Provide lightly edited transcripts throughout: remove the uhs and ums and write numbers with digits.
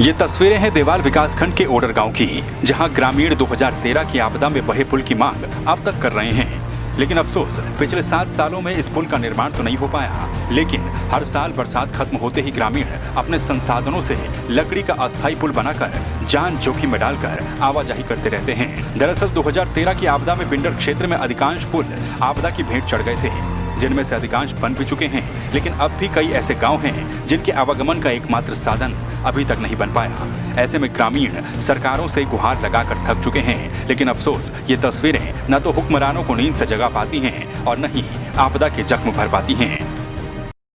ये तस्वीरें हैं देवाल विकासखंड के ओडर गांव की, जहां ग्रामीण 2013 की आपदा में बहे पुल की मांग अब तक कर रहे हैं। लेकिन अफसोस, पिछले 7 सालों में इस पुल का निर्माण तो नहीं हो पाया। लेकिन हर साल बरसात खत्म होते ही ग्रामीण अपने संसाधनों से लकड़ी का अस्थायी पुल बनाकर जान जोखिम में डालकर आवाजाही करते रहते हैं। दरअसल 2013 की आपदा में पिंडर क्षेत्र में अधिकांश पुल आपदा की भेंट चढ़ गए थे, जिनमें से अधिकांश बन भी चुके हैं। लेकिन अब भी कई ऐसे गांव हैं जिनके आवागमन का एकमात्र साधन अभी तक नहीं बन पाया। ऐसे में ग्रामीण सरकारों से गुहार लगाकर थक चुके हैं। लेकिन अफसोस, ये तस्वीरें न तो हुक्मरानों को नींद से जगा पाती हैं और न ही आपदा के जख्म भर पाती हैं।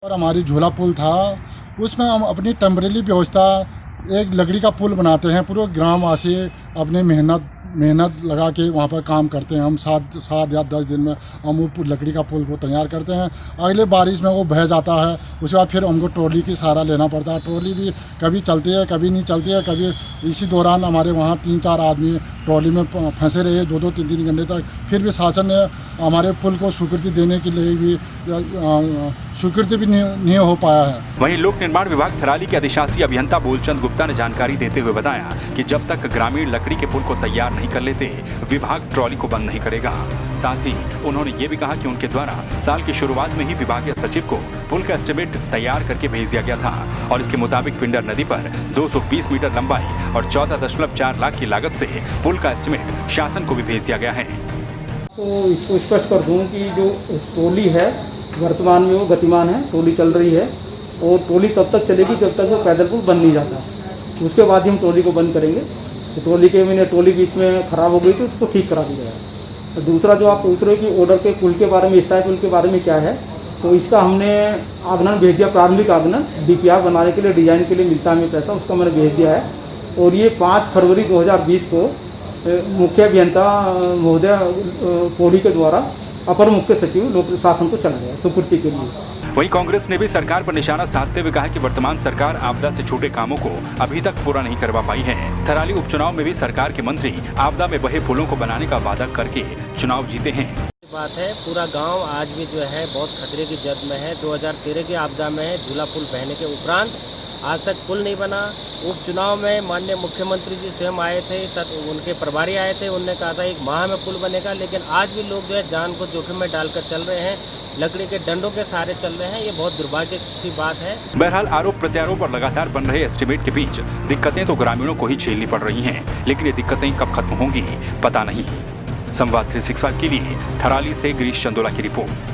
और हमारी झूला पुल था, उसमें हम अपनी टेम्परेरी व्यवस्था एक लकड़ी का पुल बनाते हैं। पूरे ग्रामवासी अपने मेहनत लगा के वहाँ पर काम करते हैं। हम 7 या 10 दिन में हम वो लकड़ी का पुल को तैयार करते हैं। अगले बारिश में वो बह जाता है, उसके बाद फिर हमको ट्रॉली की सहारा लेना पड़ता है। ट्रॉली भी कभी चलती है, कभी नहीं चलती है। कभी इसी दौरान हमारे वहाँ 3-4 आदमी ट्रॉली में फंसे रहे 2-2, 3-3 घंटे तक। फिर भी शासन ने हमारे पुल को स्वीकृति देने के लिए भी स्वीकृति भी नहीं हो पाया है। वहीं लोक निर्माण विभाग थराली के अधिशासी अभियंता बोलचंद गुप्ता ने जानकारी देते हुए बताया कि जब तक ग्रामीण लकड़ी के पुल को तैयार नहीं कर लेते, विभाग ट्रॉली को बंद नहीं करेगा। साथ ही उन्होंने ये भी कहा कि उनके द्वारा साल की शुरुआत में ही विभागीय सचिव को पुल का एस्टीमेट तैयार करके भेज दिया गया था और इसके मुताबिक पिंडर नदी पर 220 मीटर लंबाई और 14.4 लाख की लागत से पुल का एस्टीमेट शासन को भी भेज दिया गया है। तो इसको स्पष्ट कर दूं कि जो ट्रॉली है वर्तमान में वो गतिमान है, ट्रॉली चल रही है और ट्रॉली तब तक चलेगी जब तक वो पैदल पुल बन नहीं जाता। उसके बाद ही हम ट्रॉली को बंद करेंगे। तो ट्रॉली बीच में खराब हो गई तो उसको ठीक करा दिया जाएगा। तो दूसरा जो आप पूछ रहे हो कि ऑर्डर के पुल के बारे में, स्थायी पुल के बारे में क्या है, तो इसका हमने आगमन भेज दिया। प्रारंभिक आगमन DPR बनाने के लिए, डिजाइन के लिए मिलता हमें पैसा, उसका मैंने भेज दिया है। और ये 5 फरवरी 2020 को मुख्य अभियंता महोदय पौड़ी के द्वारा अपर मुख्य सचिव लोक प्रशासन को चला गया स्वीकृति के लिए। वहीं कांग्रेस ने भी सरकार पर निशाना साधते हुए कहा कि वर्तमान सरकार आपदा से छूटे कामों को अभी तक पूरा नहीं करवा पाई है। थराली उपचुनाव में भी सरकार के मंत्री आपदा में बहे पुलों को बनाने का वादा करके चुनाव जीते हैं। बात है, पूरा गांव आज भी जो है बहुत खतरे की जद में है। 2013 की आपदा में झूला पुल बहने के उपरांत आज तक पुल नहीं बना। उपचुनाव में माननीय मुख्यमंत्री जी स्वयं आए थे, उनके प्रभारी आए थे, उन्होंने कहा था 1 माह में पुल बनेगा। लेकिन आज भी लोग जो है जान को जोखिम में डालकर चल रहे हैं, लकड़ी के डंडों के सहारे चल रहे हैं। ये बहुत दुर्भाग्य की बात है। बहरहाल आरोप प्रत्यारोप और लगातार बन रहे एस्टीमेट के बीच दिक्कतें तो ग्रामीणों को ही झेलनी पड़ रही हैं। लेकिन ये दिक्कतें कब खत्म होंगी पता नहीं। संवाद 365 के लिए थराली से गिरीश चंदोला की रिपोर्ट।